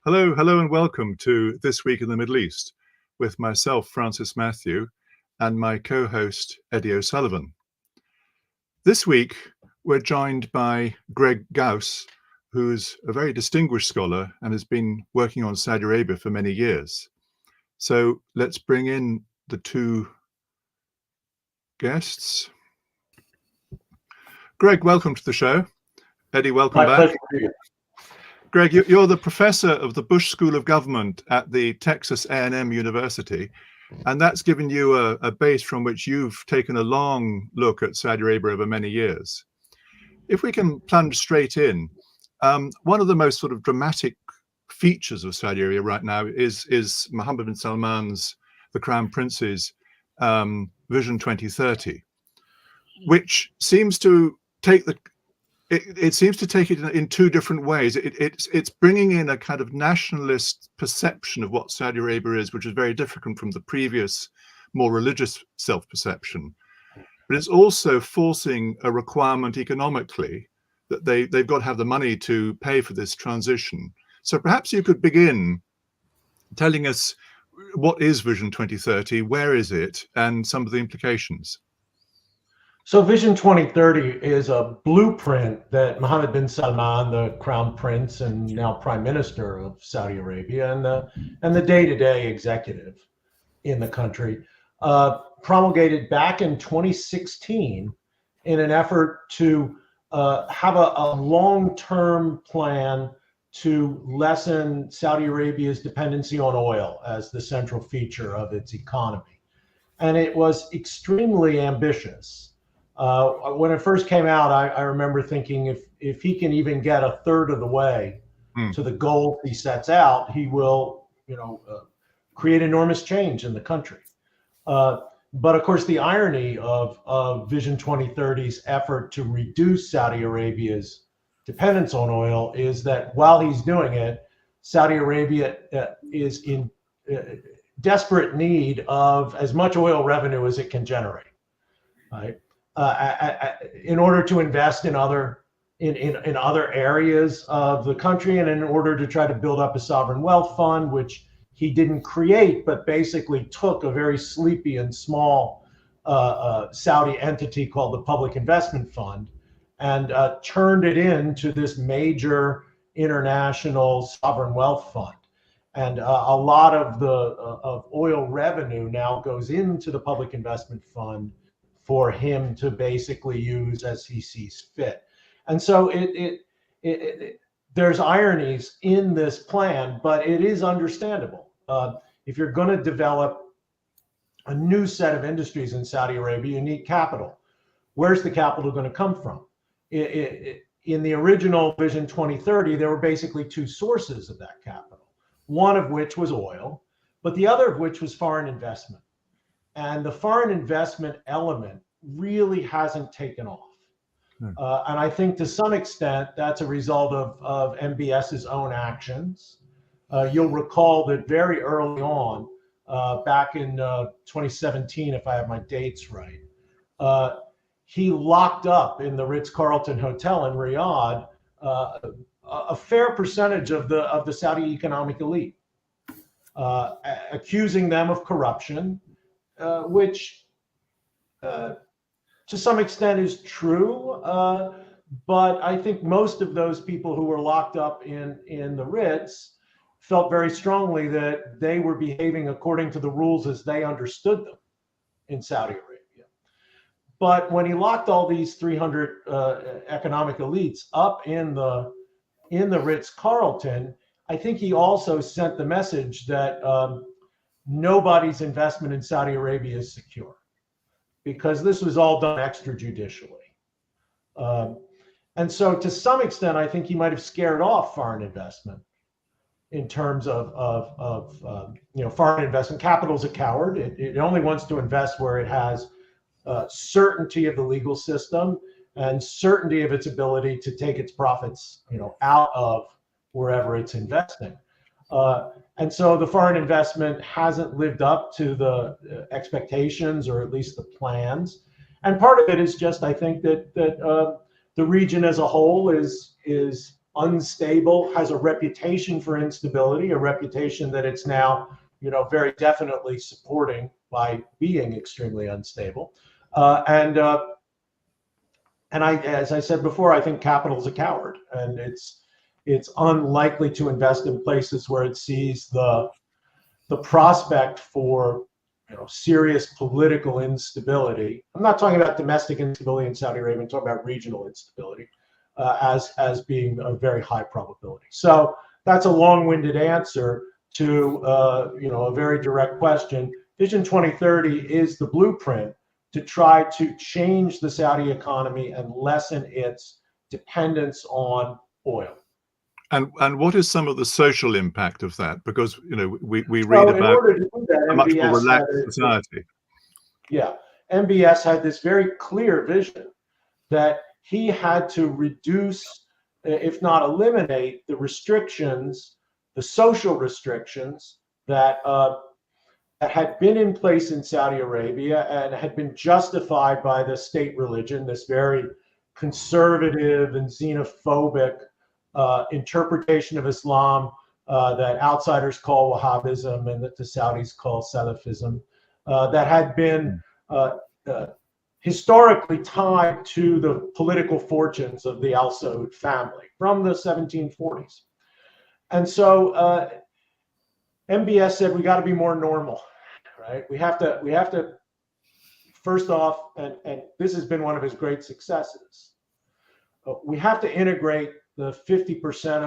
Hello, and welcome to This Week in the Middle East with myself, Francis Matthew, and my co-host, Eddie O'Sullivan. This week, we're joined by Greg Gause, who's a very distinguished scholar and has been working on Saudi Arabia for many years. So let's bring in the two guests. Greg, welcome to the show. Eddie, welcome back. Pleasure to be here. Greg, you're the professor of the Bush School of Government at the Texas A&M University, and that's given you a base from which you've taken a long look at Saudi Arabia over many years. If we can plunge straight in, one of the most sort of dramatic features of Saudi Arabia right now is Mohammed bin Salman's, the Crown Prince's, Vision 2030, which seems to take it seems to take it in two different ways. It's bringing in a kind of nationalist perception of what Saudi Arabia is, which is very different from the previous, more religious self-perception. But it's also forcing a requirement economically that they've got to have the money to pay for this transition. So perhaps you could begin telling us what is Vision 2030, where is it, and some of the implications. So Vision 2030 is a blueprint that Mohammed bin Salman, the Crown Prince and now Prime Minister of Saudi Arabia, and the day-to-day executive in the country, promulgated back in 2016 in an effort to have a long-term plan to lessen Saudi Arabia's dependency on oil as the central feature of its economy. And it was extremely ambitious. When it first came out, I remember thinking if he can even get a third of the way to the goal he sets out, he will, create enormous change in the country. But of course, the irony of Vision 2030's effort to reduce Saudi Arabia's dependence on oil is that while he's doing it, Saudi Arabia is in desperate need of as much oil revenue as it can generate, right? In order to invest in other areas of the country, and in order to try to build up a sovereign wealth fund, which he didn't create, but basically took a very sleepy and small Saudi entity called the Public Investment Fund and turned it into this major international sovereign wealth fund. And a lot of of oil revenue now goes into the Public Investment Fund for him to basically use as he sees fit. And so there's ironies in this plan, but it is understandable. If you're going to develop a new set of industries in Saudi Arabia, you need capital. Where's the capital going to come from? In the original Vision 2030, there were basically two sources of that capital, one of which was oil, but the other of which was foreign investment. And the foreign investment element really hasn't taken off. And I think to some extent, that's a result of MbS's own actions. You'll recall that very early on, back in 2017, if I have my dates right, he locked up in the Ritz-Carlton Hotel in Riyadh a fair percentage of the Saudi economic elite, accusing them of corruption, which to some extent is true, but I think most of those people who were locked up in the Ritz felt very strongly that they were behaving according to the rules as they understood them in Saudi Arabia. But when he locked all these 300 economic elites up in the Ritz-Carlton, I think he also sent the message that nobody's investment in Saudi Arabia is secure, because this was all done extrajudicially. And so to some extent, I think he might have scared off foreign investment in terms of foreign investment. Capital's a coward. It only wants to invest where it has certainty of the legal system and certainty of its ability to take its profits, out of wherever it's investing. And so the foreign investment hasn't lived up to the expectations, or at least the plans. And part of it is just, I think, that the region as a whole is unstable, has a reputation for instability, a reputation that it's now, very definitely supporting by being extremely unstable. And as I said before, I think capital is a coward, and it's unlikely to invest in places where it sees the prospect for serious political instability. I'm not talking about domestic instability in Saudi Arabia. I'm talking about regional instability as being a very high probability. So that's a long-winded answer to a very direct question. Vision 2030 is the blueprint to try to change the Saudi economy and lessen its dependence on oil. And what is some of the social impact of that? Because we read in about order to do that, a much more MbS relaxed society. Yeah, MbS had this very clear vision that he had to reduce, if not eliminate, the restrictions, the social restrictions that had been in place in Saudi Arabia and had been justified by the state religion, this very conservative and xenophobic interpretation of Islam that outsiders call Wahhabism and that the Saudis call Salafism, that had been historically tied to the political fortunes of the Al Saud family from the 1740s. And so MbS said we got to be more normal, right? We have to first off, and this has been one of his great successes, we have to integrate the 50%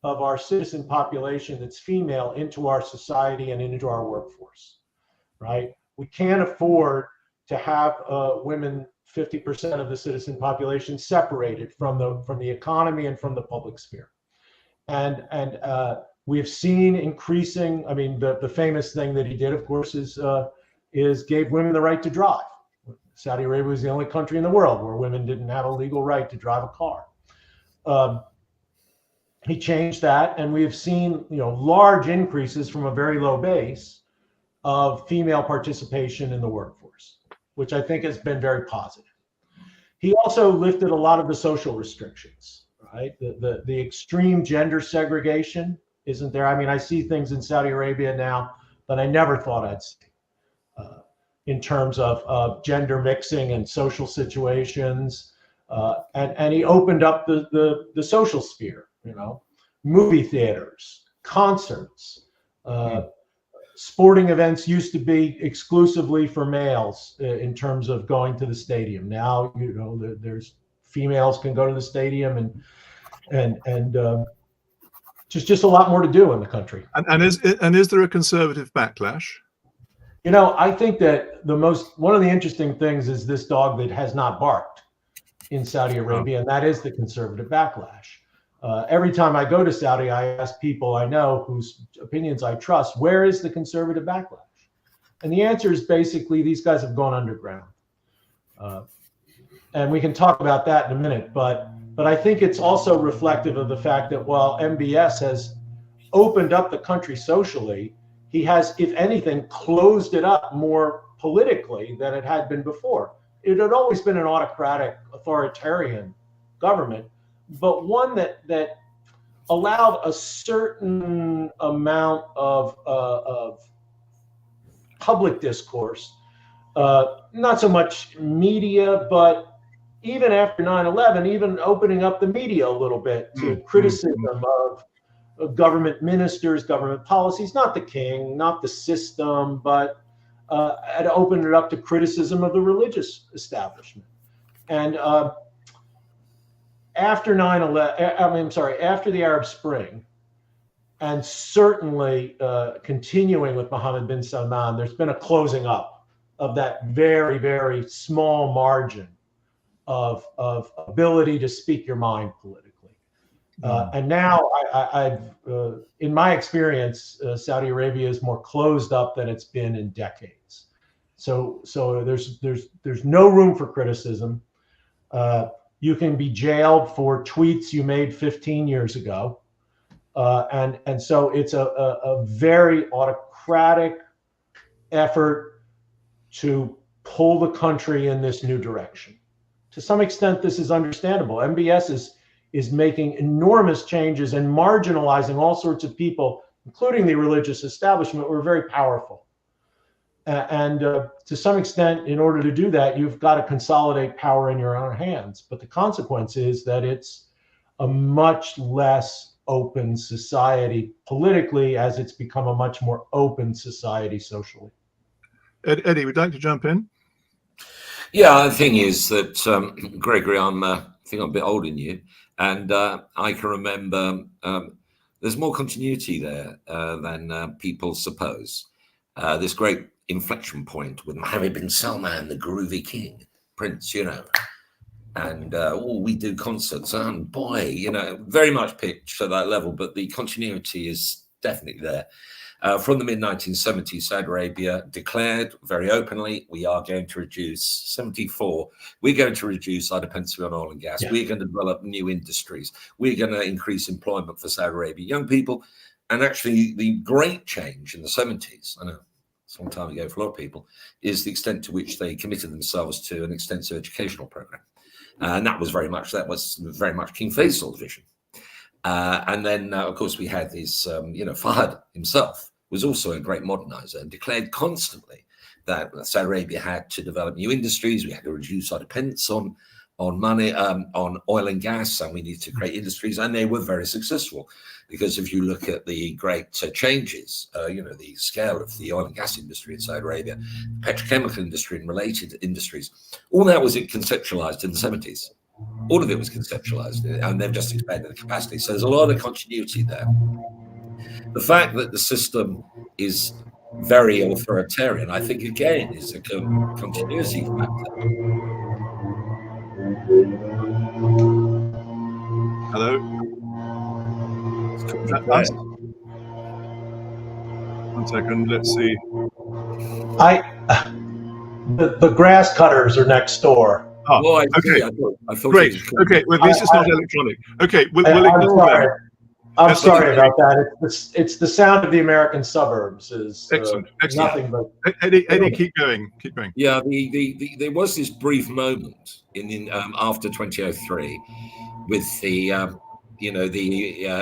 of our citizen population that's female into our society and into our workforce, right? We can't afford to have women, 50% of the citizen population, separated from the economy and from the public sphere. And we've seen increasing. I mean, the famous thing that he did, of course, is gave women the right to drive. Saudi Arabia was the only country in the world where women didn't have a legal right to drive a car. He changed that, and we have seen large increases from a very low base of female participation in the workforce, which I think has been very positive. He also lifted a lot of the social restrictions, right? The extreme gender segregation isn't there. I mean, I see things in Saudi Arabia now that I never thought I'd see in terms of gender mixing and social situations. And he opened up the social sphere, movie theaters, concerts, sporting events used to be exclusively for males in terms of going to the stadium. Now, there's females can go to the stadium and just a lot more to do in the country. And is there a conservative backlash? I think that one of the interesting things is this dog that has not barked in Saudi Arabia, and that is the conservative backlash. Every time I go to Saudi, I ask people I know whose opinions I trust, where is the conservative backlash? And the answer is basically these guys have gone underground. And we can talk about that in a minute, but I think it's also reflective of the fact that while MbS has opened up the country socially, he has, if anything, closed it up more politically than it had been before. It had always been an autocratic, authoritarian government, but one that allowed a certain amount of public discourse, not so much media, but even after 9/11, even opening up the media a little bit to criticism of government ministers, government policies, not the king, not the system, but had opened it up to criticism of the religious establishment. And after 9/11, after the Arab Spring, and certainly continuing with Mohammed bin Salman, there's been a closing up of that very, very small margin of ability to speak your mind politically. And now, in my experience, Saudi Arabia is more closed up than it's been in decades. So there's no room for criticism. You can be jailed for tweets you made 15 years ago. And so it's a very autocratic effort to pull the country in this new direction. To some extent, this is understandable. MbS is making enormous changes and marginalizing all sorts of people, including the religious establishment, who are very powerful. And to some extent, in order to do that, you've got to consolidate power in your own hands. But the consequence is that it's a much less open society politically, as it's become a much more open society socially. Eddie, would you like to jump in? Yeah, the thing is that, Gregory, I think I'm a bit older than you, and I can remember there's more continuity there than people suppose. This great inflection point with Mohammed bin Salman, the groovy king, prince, you know, and we do concerts, and boy, you know, very much pitched at that level, but the continuity is definitely there. From the mid-1970s, Saudi Arabia declared very openly, we are going to reduce, 74, we're going to reduce our dependency on oil and gas. Yeah. We're going to develop new industries. We're going to increase employment for Saudi Arabia young people. And actually, the great change in the 70s, I know it's a long time ago for a lot of people, is the extent to which they committed themselves to an extensive educational program. And that was very much King Faisal's vision. And then, of course, we had this, Fahd himself was also a great modernizer and declared constantly that Saudi Arabia had to develop new industries. We had to reduce our dependence on money, on oil and gas, and we need to create industries. And they were very successful, because if you look at the great changes, the scale of the oil and gas industry in Saudi Arabia, petrochemical industry and related industries, all that was conceptualized in the 70s. All of it was conceptualized, and they've just expanded the capacity. So there's a lot of continuity there. The fact that the system is very authoritarian, I think, again, is a continuity factor. Hello? One second, let's see. The grass cutters are next door. Oh, well, okay. I thought great. Okay, well, this is not electronic. Okay, we'll ignore that. I'm sorry about that. It's the sound of the American suburbs. Is excellent. Nothing but Eddie, keep going. Yeah, there was this brief moment in after 2003 with the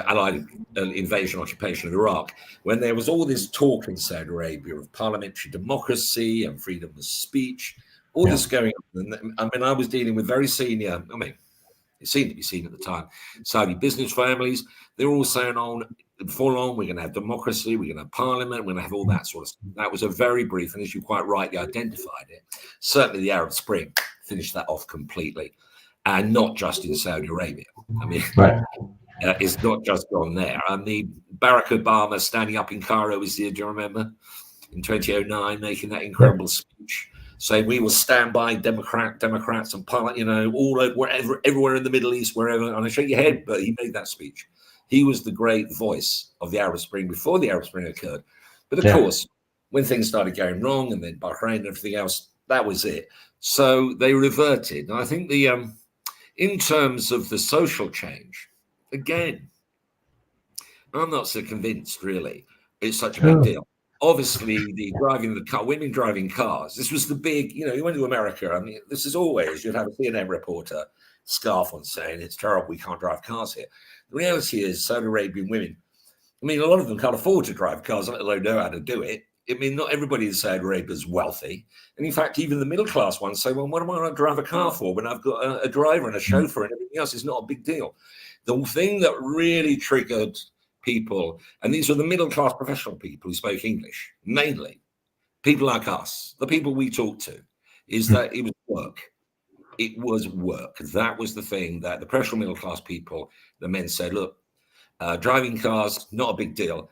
Allied invasion occupation of Iraq, when there was all this talk in Saudi Arabia of parliamentary democracy and freedom of speech. All this going on. I mean, I was dealing with very senior, it seemed to be seen at the time, Saudi business families. They're all saying, before long, we're going to have democracy, we're going to have parliament, we're going to have all that sort of stuff. That was a very brief, and as you quite rightly identified it, certainly the Arab Spring finished that off completely, and not just in Saudi Arabia. I mean, it's not just gone there. And the Barack Obama standing up in Cairo was here, do you remember? In 2009, making that incredible speech, saying we will stand by Democrats and parliament, all over, everywhere in the Middle East, wherever. And I shake your head, but he made that speech. He was the great voice of the Arab Spring before the Arab Spring occurred. But of course, when things started going wrong, and then Bahrain and everything else, that was it. So they reverted. And I think in terms of the social change, again, I'm not so convinced, really, it's such a big deal. Obviously, women driving cars, this was the big, you went to America, I mean, this is always, you'd have a CNN reporter scarf on saying, it's terrible, we can't drive cars here. The reality is, Saudi Arabian women, I mean, a lot of them can't afford to drive cars, let alone know how to do it. I mean, not everybody in Saudi Arabia is wealthy. And in fact, even the middle class ones say, well, what am I going to drive a car for when I've got a driver and a chauffeur and everything else? Is not a big deal. The thing that really triggered people, and these were the middle class professional people who spoke English, mainly people like us, the people we talked to, is that it was work. It was work. That was the thing that the professional middle class people, the men said, look, driving cars, not a big deal.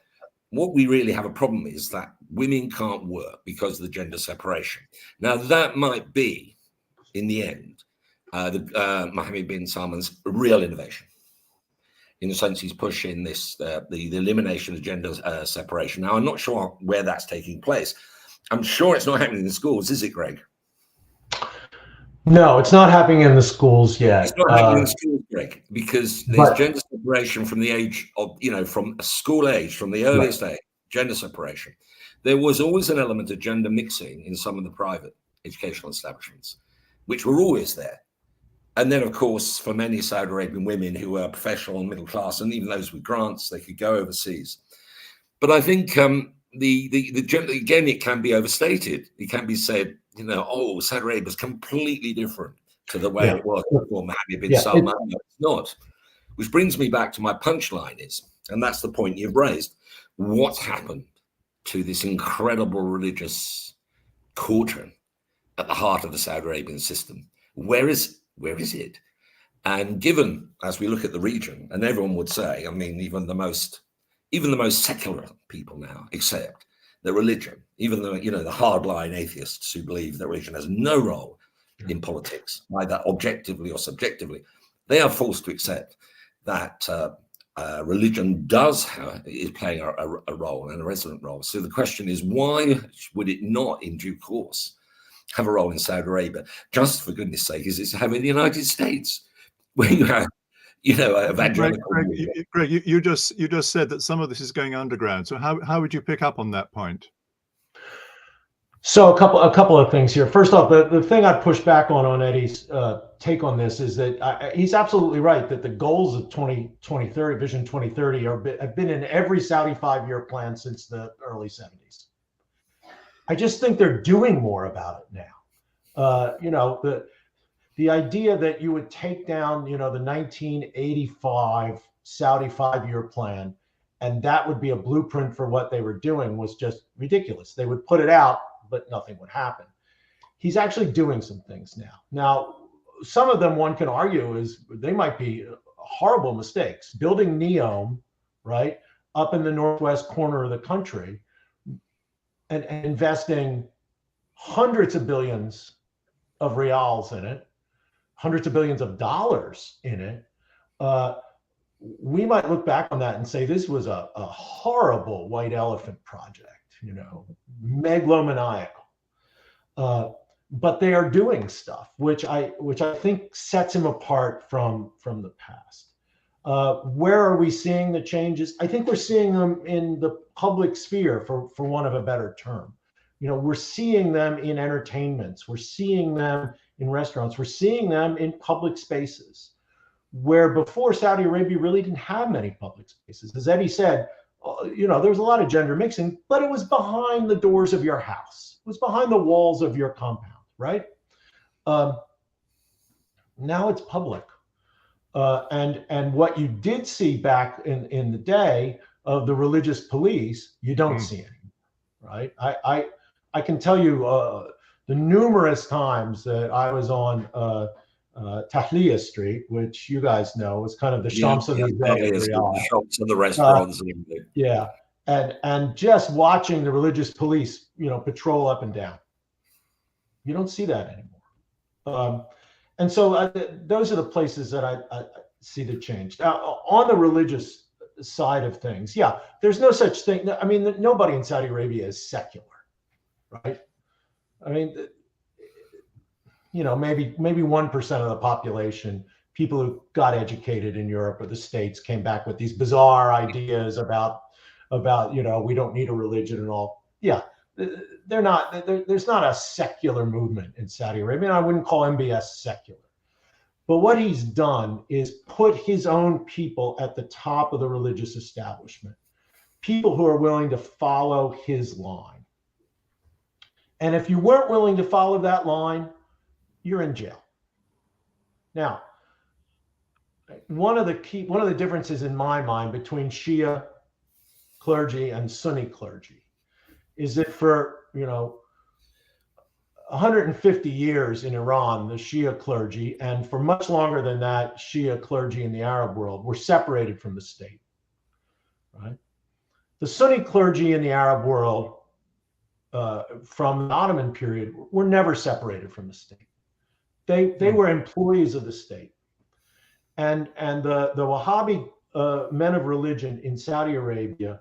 What we really have a problem is that women can't work because of the gender separation. Now, that might be, in the end, Mohammed bin Salman's real innovation. In the sense he's pushing this, the elimination of gender separation. Now, I'm not sure where that's taking place. I'm sure it's not happening in the schools, is it, Greg? No, it's not happening in the schools yet. It's not happening in the schools, Greg, because there's gender separation from the age of, from a school age, from the earliest age, gender separation. There was always an element of gender mixing in some of the private educational establishments, which were always there. And then, of course, for many Saudi Arabian women who were professional and middle class, and even those with grants, they could go overseas. But I think again, it can be overstated. It can be said, you know, oh, Saudi Arabia is completely different to the way it was before Mohammed bin Salman. No, it's not. Which brings me back to my punchline is, and that's the point you've raised, what's happened to this incredible religious cauldron at the heart of the Saudi Arabian system? Where is it? And given, as we look at the region, and everyone would say, I mean, even the most secular people now accept that religion, even the, you know, the hardline atheists who believe that religion has no role in politics, either objectively or subjectively, they are forced to accept that religion is playing a role and a resonant role. So the question is, why would it not, in due course, have a role in Saudi Arabia? Just for goodness sake, is it to have in the United States, where you have, you know, evangelical. Greg, you just said that some of this is going underground. So how would you pick up on that point? So a couple of things here. First off, the thing I'd push back on Eddie's take on this is that he's absolutely right that the goals of 2030, Vision 2030, have been in every Saudi 5-year plan since the early 70s. I just think they're doing more about it now. You know, the idea that you would take down, you know, the 1985 Saudi 5-year plan, and that would be a blueprint for what they were doing, was just ridiculous. They would put it out, but nothing would happen. He's actually doing some things now. Now, some of them, one can argue, is they might be horrible mistakes. Building Neom, right, up in the northwest corner of the country, and investing hundreds of billions of reals in it, hundreds of billions of dollars in it, we might look back on that and say this was a horrible white elephant project, you know, megalomaniacal. But they are doing stuff which I think sets him apart from the past. Where are we seeing the changes? I think we're seeing them in the public sphere, for want of a better term. You know, we're seeing them in entertainments, we're seeing them in restaurants, we're seeing them in public spaces, where before Saudi Arabia really didn't have many public spaces. As Eddie said, you know, there was a lot of gender mixing, but it was behind the doors of your house. It was behind the walls of your compound, right? Now it's public. And what you did see back in the day of the religious police, you don't see anymore, right? I can tell you the numerous times that I was on Tahliya Street, which you guys know is kind of the Champs-Élysées the shops and the restaurants. Yeah, and just watching the religious police, you know, patrol up and down. You don't see that anymore. And so those are the places that I see the change. Now, on the religious side of things, yeah, there's no such thing. I mean, nobody in Saudi Arabia is secular, right? I mean, you know, maybe 1% of the population, people who got educated in Europe or the States, came back with these bizarre ideas about you know, we don't need a religion and all. Yeah, they're not. There's not a secular movement in Saudi Arabia. And I wouldn't call MbS secular. But what he's done is put his own people at the top of the religious establishment, people who are willing to follow his line. And if you weren't willing to follow that line, you're in jail. Now, one of the differences in my mind between Shia clergy and Sunni clergy is that for, you know, 150 years in Iran, the Shia clergy, and for much longer than that, Shia clergy in the Arab world, were separated from the state, right? The Sunni clergy in the Arab world from the Ottoman period were never separated from the state. They were employees of the state. And the Wahhabi men of religion in Saudi Arabia,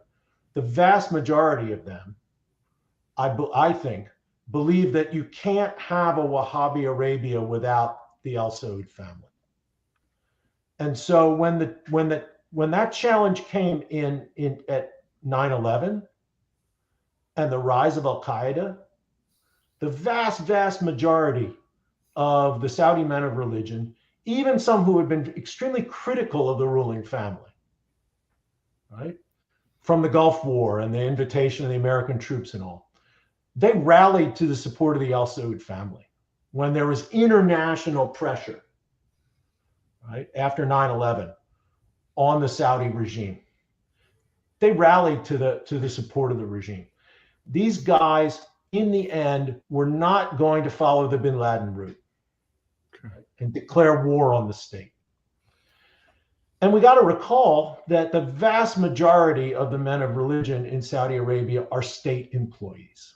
the vast majority of them, I think, believe that you can't have a Wahhabi Arabia without the Al Saud family. And so when that challenge came in at 9/11 and the rise of Al Qaeda, the vast majority of the Saudi men of religion, even some who had been extremely critical of the ruling family, right? From the Gulf War and the invitation of the American troops and all, they rallied to the support of the Al Saud family when there was international pressure, right, after 9/11 on the Saudi regime. They rallied to the support of the regime. These guys, in the end, were not going to follow the bin Laden route, right, and declare war on the state. And we got to recall that the vast majority of the men of religion in Saudi Arabia are state employees.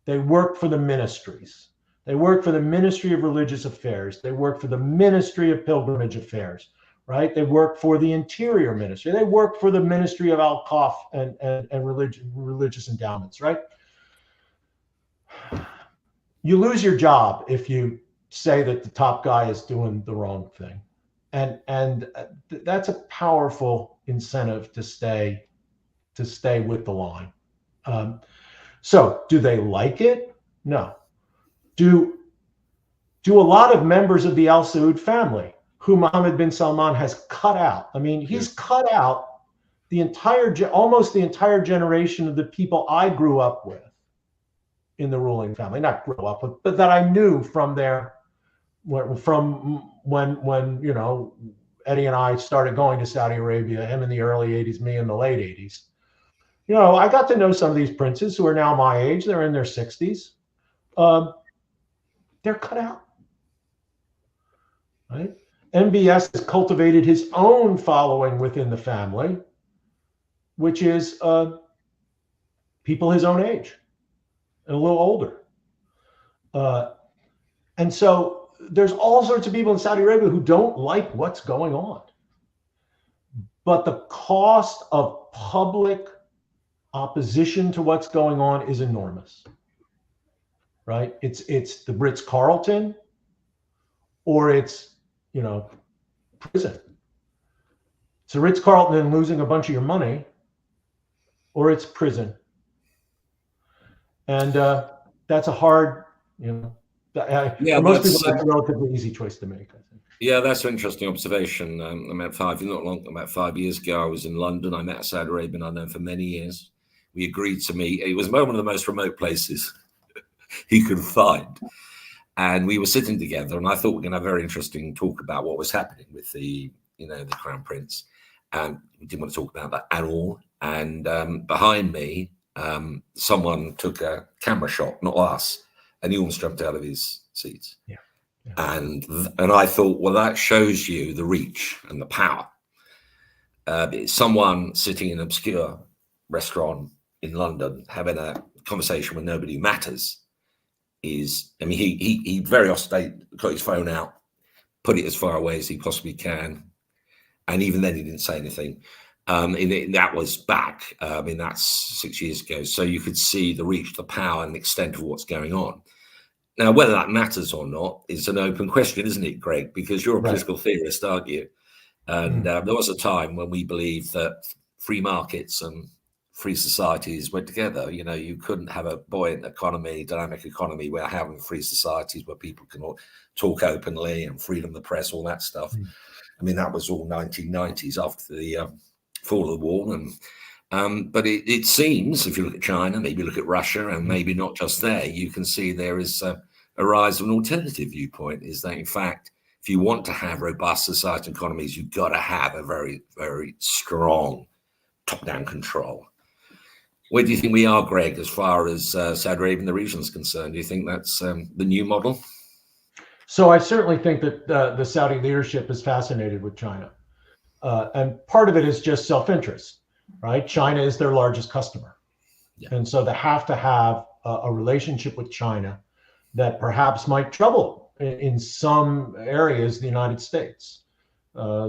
They work for the ministries. They work for the Ministry of Religious Affairs. They work for the Ministry of Pilgrimage Affairs, right? They work for the Interior Ministry. They work for the Ministry of Al-Qaf and religious endowments, right? You lose your job if you say that the top guy is doing the wrong thing. And that's a powerful incentive to stay with the line. So do they like it? No. Do a lot of members of the Al Saud family, who Mohammed bin Salman has cut out? I mean, he's cut out almost the entire generation of the people I grew up with in the ruling family. Not grew up with, but that I knew from when you know, Eddie and I started going to Saudi Arabia, him in the early 80s, me in the late 80s. You know, I got to know some of these princes who are now my age. They're in their 60s. They're cut out, right? MbS has cultivated his own following within the family, which is people his own age and a little older. And so there's all sorts of people in Saudi Arabia who don't like what's going on. But the cost of public opposition to what's going on is enormous, right? It's the Ritz-Carlton, or it's, you know, prison. It's a Ritz-Carlton and losing a bunch of your money, or it's prison. And that's a hard, you know, for most people, that's a relatively easy choice to make, I think. Yeah, that's an interesting observation. About 5 years ago, I was in London. I met a Saudi Arabian I've known for many years. We agreed to meet. It was one of the most remote places he could find. And we were sitting together, and I thought we were going to have a very interesting talk about what was happening with the Crown Prince. And we didn't want to talk about that at all. And behind me, someone took a camera shot, not us, and he almost jumped out of his seat. Yeah. And I thought, well, that shows you the reach and the power. Someone sitting in an obscure restaurant in London having a conversation with nobody who matters is, I mean, he very austere, got his phone out, put it as far away as he possibly can. And even then he didn't say anything. That was back, I mean, that's 6 years ago. So you could see the reach, the power and the extent of what's going on. Now, whether that matters or not is an open question, isn't it, Greg? Because you're a political theorist, aren't you? And there was a time when we believed that free markets and free societies went together. You know, you couldn't have a buoyant economy, dynamic economy, without having free societies where people can all talk openly and freedom of the press, all that stuff. I mean, that was all 1990s after the fall of the wall. And but it seems, if you look at China, maybe look at Russia, and maybe not just there, you can see there is a rise of an alternative viewpoint, is that, in fact, if you want to have robust society economies, you've got to have a very, very strong top-down control. Where do you think we are, Greg, as far as Saudi Arabia and the region is concerned? Do you think that's the new model? So I certainly think that the Saudi leadership is fascinated with China. And part of it is just self-interest, right? China is their largest customer. Yeah. And so they have to have a relationship with China that perhaps might trouble in some areas the United States.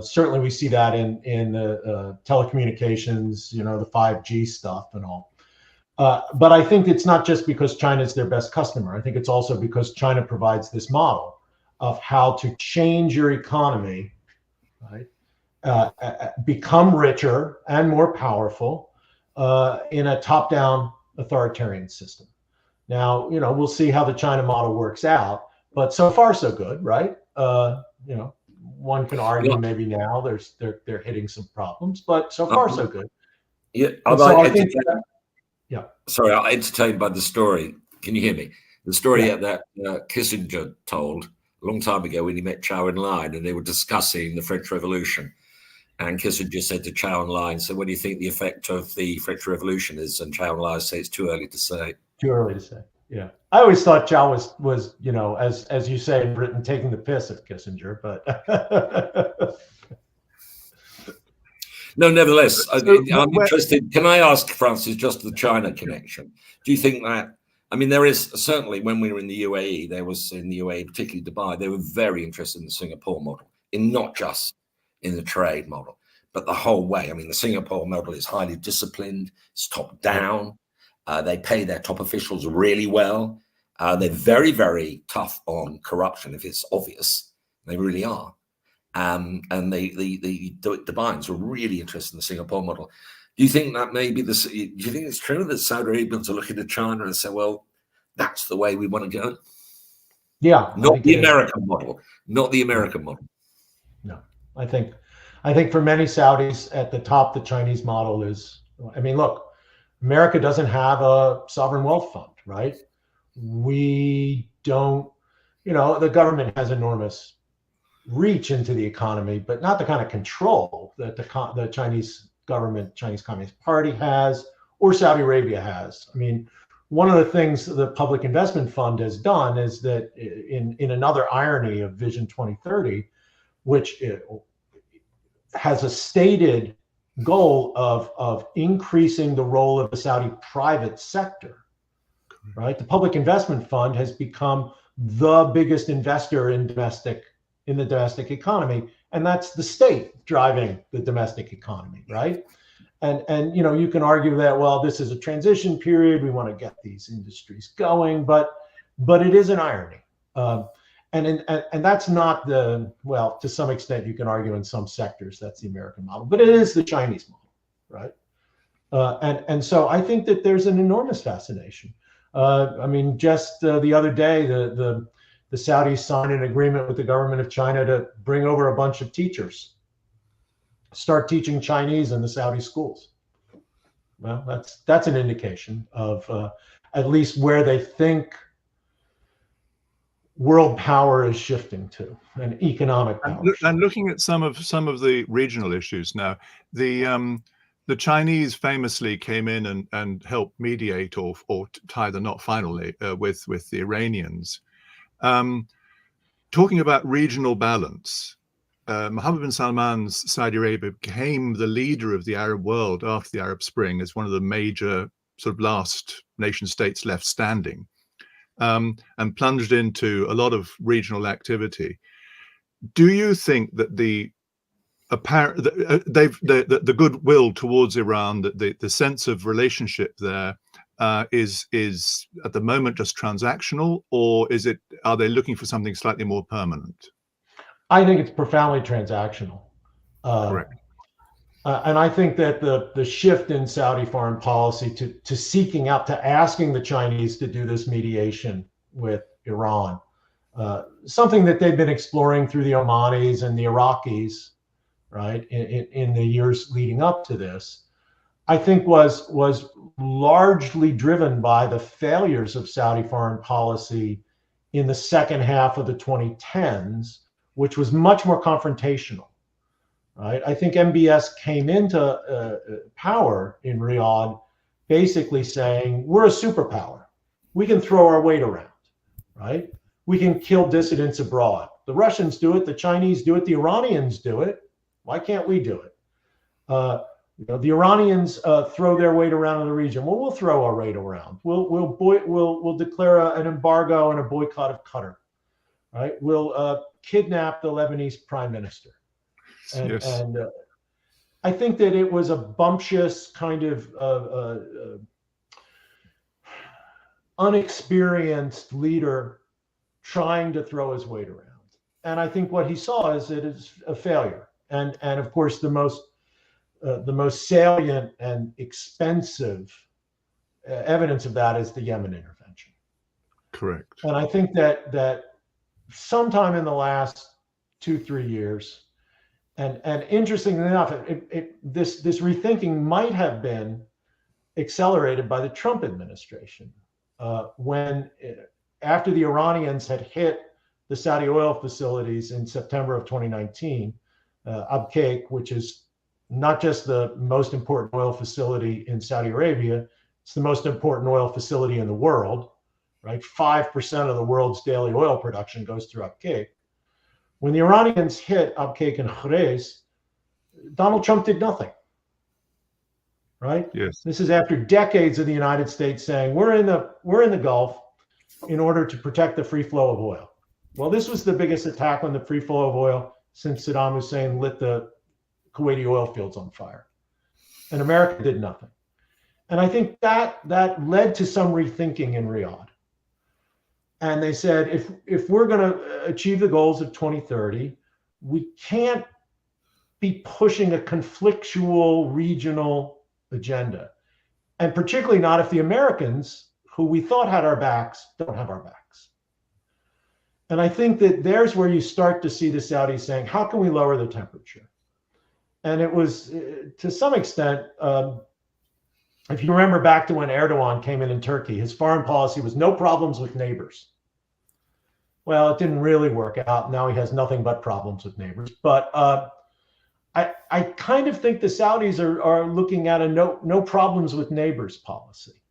Certainly we see that in the telecommunications, you know, the 5G stuff and all. But I think it's not just because China is their best customer. I think it's also because China provides this model of how to change your economy, right? Become richer and more powerful in a top-down authoritarian system. Now, you know, we'll see how the China model works out, but so far so good, right? You know, one can argue maybe now they're hitting some problems, but so far so good. Yeah, I think yeah. Sorry, I'm entertained by the story. Can you hear me? The story that Kissinger told a long time ago when he met Chow En-lai and they were discussing the French Revolution. And Kissinger said to Chow En-lai, "So what do you think the effect of the French Revolution is?" And Chow En-lai said, "It's too early to say." Too early to say. Yeah, I always thought Chow was as you say in Britain, taking the piss at Kissinger, but no, nevertheless, I'm interested. Can I ask, Francis, just the China connection? Do you think that? I mean, there is certainly when we were in the UAE, there was in the UAE, particularly Dubai, they were very interested in the Singapore model, in not just in the trade model, but the whole way. I mean, the Singapore model is highly disciplined, it's top down. They pay their top officials really well. They're very, very tough on corruption if it's obvious. They really are. And the Dubaians were really interested in the Singapore model. Do you think that maybe do you think it's true that Saudi Arabians are looking at China and say, well, that's the way we want to go? Yeah. Not the American model. Not the American model. No. I think for many Saudis at the top, the Chinese model is, I mean, look, America doesn't have a sovereign wealth fund, right? We don't, the government has enormous reach into the economy, but not the kind of control that the Chinese government, Chinese Communist Party has, or Saudi Arabia has. I mean, one of the things the Public Investment Fund has done is that in another irony of Vision 2030, which has a stated goal of increasing the role of the Saudi private sector, right? The Public Investment Fund has become the biggest investor in the domestic economy, and that's the state driving the domestic economy, right? And you can argue that, well, this is a transition period, we want to get these industries going, but it is an irony. And that's not to some extent you can argue in some sectors that's the American model, but it is the Chinese model, right? And so I think that there's an enormous fascination. I mean, just the other day, the Saudis signed an agreement with the government of China to bring over a bunch of teachers, start teaching Chinese in the Saudi schools. Well, that's an indication of at least where they think world power is shifting to, an economic power. And looking at some of the regional issues now, the Chinese famously came in and helped mediate or tie the knot finally with the Iranians. Talking about regional balance, Mohammed bin Salman's Saudi Arabia became the leader of the Arab world after the Arab Spring as one of the major sort of last nation states left standing, and plunged into a lot of regional activity. Do you think that the goodwill towards Iran, the sense of relationship there, is at the moment just transactional, or are they looking for something slightly more permanent? I think it's profoundly transactional. Correct. And I think that the shift in Saudi foreign policy to seeking out, to asking the Chinese to do this mediation with Iran, something that they've been exploring through the Omanis and the Iraqis, right, in the years leading up to this, I think was largely driven by the failures of Saudi foreign policy in the second half of the 2010s, which was much more confrontational, right? I think MbS came into power in Riyadh basically saying, we're a superpower. We can throw our weight around, right? We can kill dissidents abroad. The Russians do it, the Chinese do it, the Iranians do it. Why can't we do it? The Iranians throw their weight around in the region. Well, we'll throw our weight around. We'll declare an embargo and a boycott of Qatar, right? We'll kidnap the Lebanese prime minister. And, yes. And I think that it was a bumptious kind of unexperienced leader trying to throw his weight around. And I think what he saw is it is a failure. And of course, the most salient and expensive evidence of that is the Yemen intervention. Correct. And I think that sometime in the last 2-3 years. And interestingly enough, this rethinking might have been accelerated by the Trump administration when, after the Iranians had hit the Saudi oil facilities in September of 2019, Abqaiq, which is not just the most important oil facility in Saudi Arabia, it's the most important oil facility in the world, right? 5% of the world's daily oil production goes through Abqaiq. When the Iranians hit Abqaiq and Khurais, Donald Trump did nothing, right? Yes. This is after decades of the United States saying we're in the Gulf in order to protect the free flow of oil. Well, this was the biggest attack on the free flow of oil since Saddam Hussein lit the Kuwaiti oil fields on fire, and America did nothing. And I think that led to some rethinking in Riyadh. And they said, if we're going to achieve the goals of 2030, we can't be pushing a conflictual regional agenda. And particularly not if the Americans, who we thought had our backs, don't have our backs. And I think that there's where you start to see the Saudis saying, how can we lower the temperature? And it was, to some extent, if you remember back to when Erdogan came in Turkey, his foreign policy was no problems with neighbors. Well, it didn't really work out. Now he has nothing but problems with neighbors. But I kind of think the Saudis are looking at a no problems with neighbors policy.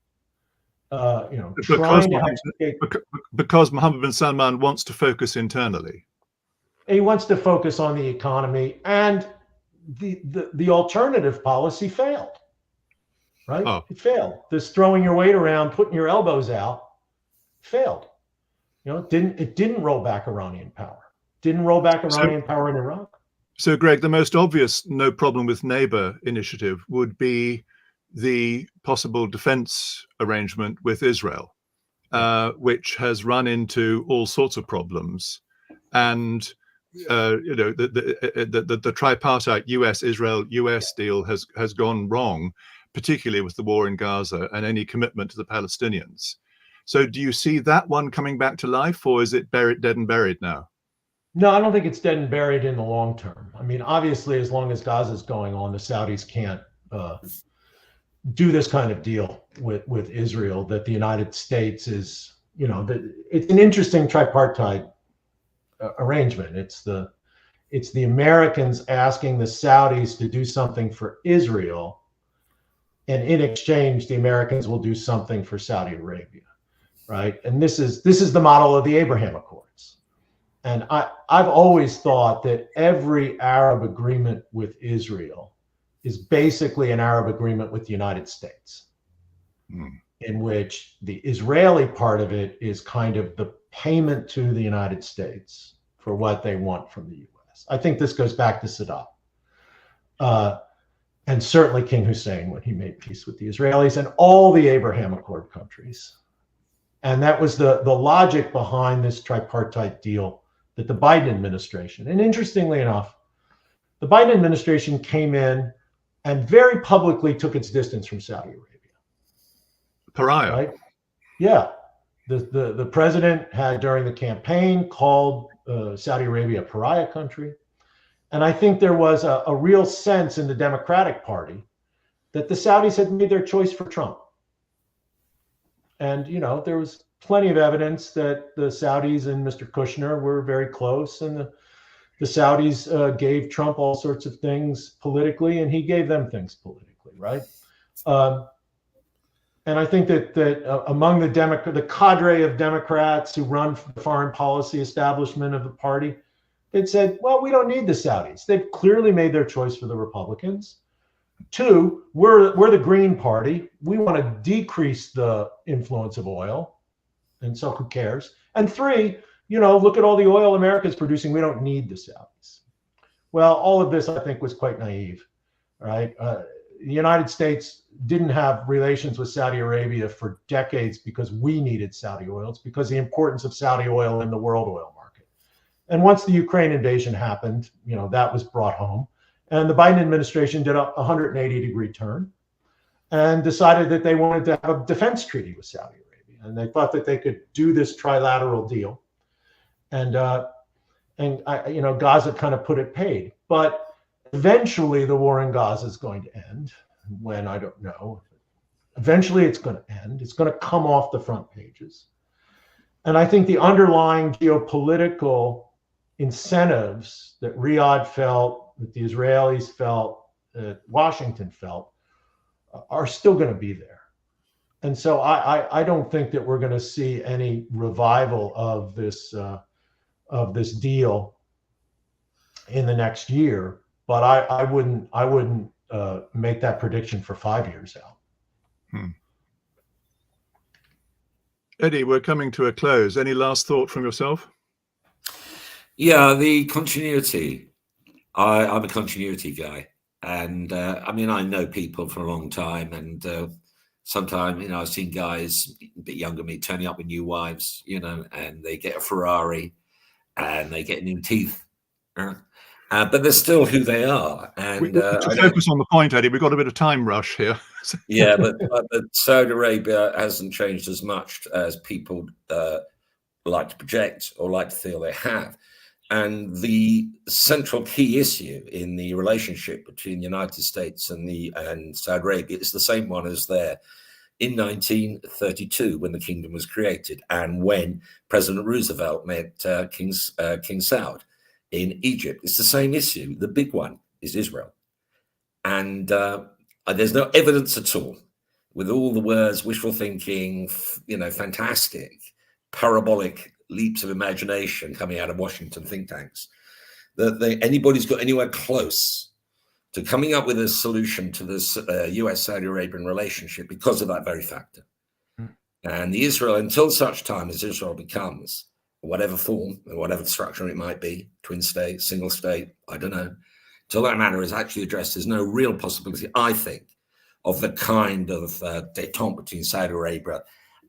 Because Mohammed bin Salman wants to focus internally. He wants to focus on the economy, and the alternative policy failed. Right? Oh. It failed. This throwing your weight around, putting your elbows out, failed. It didn't roll back Iranian power. Didn't roll back Iranian power in Iraq. So, Greg, the most obvious no problem with neighbor initiative would be the possible defense arrangement with Israel, which has run into all sorts of problems. And the tripartite US-Israel-US deal has gone wrong, particularly with the war in Gaza and any commitment to the Palestinians. So do you see that one coming back to life, or is it dead and buried now? No, I don't think it's dead and buried in the long term. I mean, obviously, as long as Gaza is going on, the Saudis can't do this kind of deal with Israel, that the United States is, it's an interesting tripartite arrangement. It's the Americans asking the Saudis to do something for Israel, and in exchange, the Americans will do something for Saudi Arabia, right? And this is the model of the Abraham Accords. And I've always thought that every Arab agreement with Israel is basically an Arab agreement with the United States, in which the Israeli part of it is kind of the payment to the United States for what they want from the US. I think this goes back to Saddam. And certainly King Hussein when he made peace with the Israelis and all the Abraham Accord countries. And that was the logic behind this tripartite deal that the Biden administration, and interestingly enough, the Biden administration came in and very publicly took its distance from Saudi Arabia. Pariah. Right? Yeah. The president had, during the campaign, called Saudi Arabia a pariah country. And I think there was a real sense in the Democratic Party that the Saudis had made their choice for Trump. And, there was plenty of evidence that the Saudis and Mr. Kushner were very close, and the Saudis gave Trump all sorts of things politically, and he gave them things politically, right? And I think that among the cadre of Democrats who run the foreign policy establishment of the party, they'd said, well, we don't need the Saudis. They've clearly made their choice for the Republicans. 2, we're the Green Party. We want to decrease the influence of oil. And so who cares? And 3, look at all the oil America's producing. We don't need the Saudis. Well, all of this, I think, was quite naive, right? The United States didn't have relations with Saudi Arabia for decades because we needed Saudi oil. It's because the importance of Saudi oil in the world oil market. And once the Ukraine invasion happened, that was brought home. And the Biden administration did a 180-degree turn and decided that they wanted to have a defense treaty with Saudi Arabia. And they thought that they could do this trilateral deal. And and Gaza kind of put it paid. But eventually, the war in Gaza is going to end. When, I don't know. Eventually, it's going to end. It's going to come off the front pages. And I think the underlying geopolitical incentives that Riyadh felt, that the Israelis felt, that Washington felt, are still going to be there. And so I don't think that we're going to see any revival of this deal in the next year. But I wouldn't make that prediction for 5 years out. Eddie, we're coming to a close. Any last thought from yourself? Yeah, the continuity. I'm a continuity guy. And I mean, I know people for a long time. And sometimes, I've seen guys a bit younger than me turning up with new wives, and they get a Ferrari and they get new teeth. But they're still who they are. And to focus on the point, Eddie, we've got a bit of time rush here. Yeah, but Saudi Arabia hasn't changed as much as people like to project or like to feel they have. And the central key issue in the relationship between the United States and Saudi Arabia is the same one as there in 1932 when the kingdom was created and when President Roosevelt met King Saud in Egypt. It's the same issue. The big one is Israel. And there's no evidence at all, with all the words, wishful thinking, fantastic, parabolic leaps of imagination coming out of Washington think tanks, that anybody's got anywhere close to coming up with a solution to this US-Saudi Arabian relationship because of that very factor. And until such time as Israel becomes, whatever form, whatever structure it might be, twin state, single state, I don't know, till that matter is actually addressed, there's no real possibility, I think, of the kind of détente between Saudi Arabia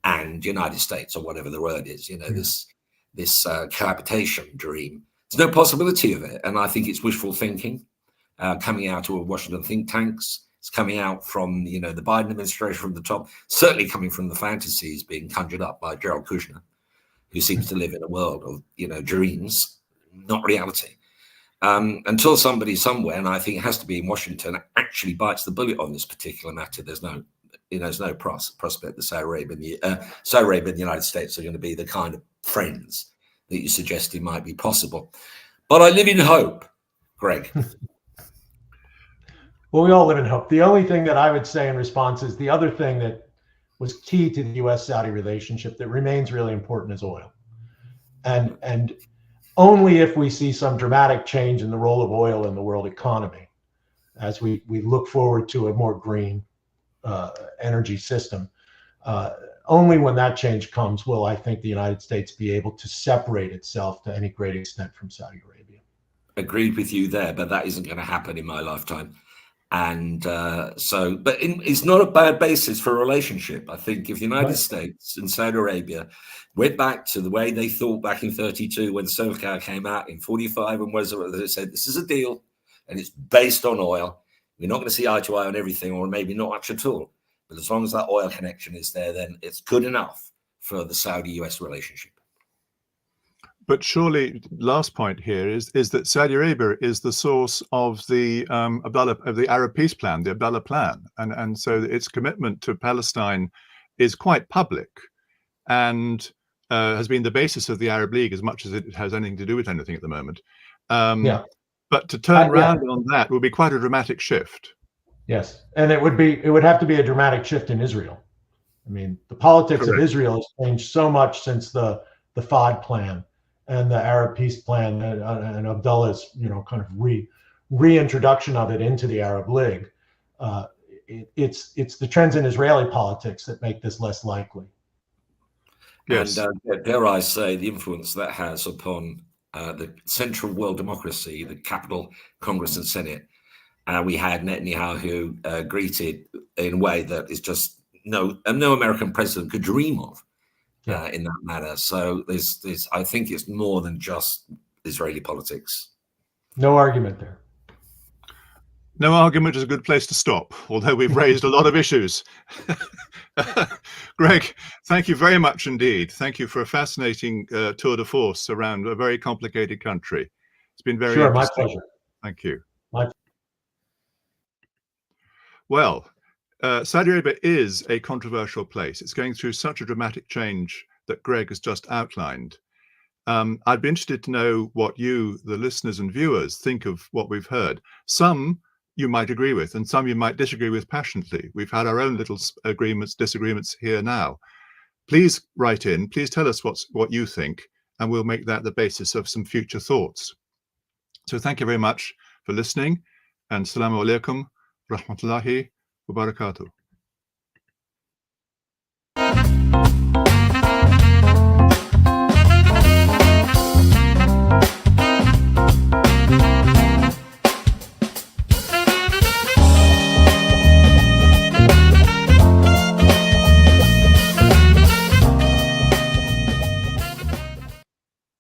and United States, or whatever the word is, this cohabitation dream. There's no possibility of it. And I think it's wishful thinking coming out of Washington think tanks. It's coming out from, the Biden administration from the top, certainly coming from the fantasies being conjured up by Jared Kushner, who seems to live in a world of, dreams, not reality. Until somebody somewhere, and I think it has to be in Washington, actually bites the bullet on this particular matter, there's no prospect that Saudi Arabia and the United States are going to be the kind of friends that you suggested might be possible. But I live in hope, Greg. Well, we all live in hope. The only thing that I would say in response is the other thing that was key to the U.S.-Saudi relationship that remains really important is oil. And only if we see some dramatic change in the role of oil in the world economy, as we look forward to a more green energy system, only when that change comes will I think the United States be able to separate itself to any great extent from Saudi Arabia. Agreed with you there, but that isn't going to happen in my lifetime. And but it's not a bad basis for a relationship. I think if the United States and Saudi Arabia went back to the way they thought back in 32 when SOCAR came out in 45 and they said, this is a deal and it's based on oil. We're not going to see eye to eye on everything, or maybe not much at all. But as long as that oil connection is there, then it's good enough for the Saudi-US relationship. But surely, last point here is that Saudi Arabia is the source of the Arab peace plan, the Abdullah plan, and so its commitment to Palestine is quite public, and has been the basis of the Arab League as much as it has anything to do with anything at the moment. But to turn around on that would be quite a dramatic shift. Yes, and it would have to be a dramatic shift in Israel. I mean, the politics of Israel has changed so much since the FAD plan and the Arab peace plan and Abdullah's, kind of reintroduction of it into the Arab League. It's the trends in Israeli politics that make this less likely. Yes. And dare I say, the influence that has upon the central world democracy, the capital, Congress and Senate. We had Netanyahu greeted in a way that is just no American president could dream of. In that matter. So I think it's more than just Israeli politics. No argument there. No argument is a good place to stop, although we've raised a lot of issues. Greg, thank you very much indeed. Thank you for a fascinating tour de force around a very complicated country. It's been very Sure, my interesting. pleasure. Thank you. My Well, Saudi Arabia is a controversial place. It's going through such a dramatic change that Greg has just outlined. I'd be interested to know what you, the listeners and viewers, think of what we've heard. Some you might agree with, and some you might disagree with passionately. We've had our own little disagreements here now. Please write in, please tell us what you think, and we'll make that the basis of some future thoughts. So thank you very much for listening, and Assalamu alaikum, rahmatullahi wa barakatuh.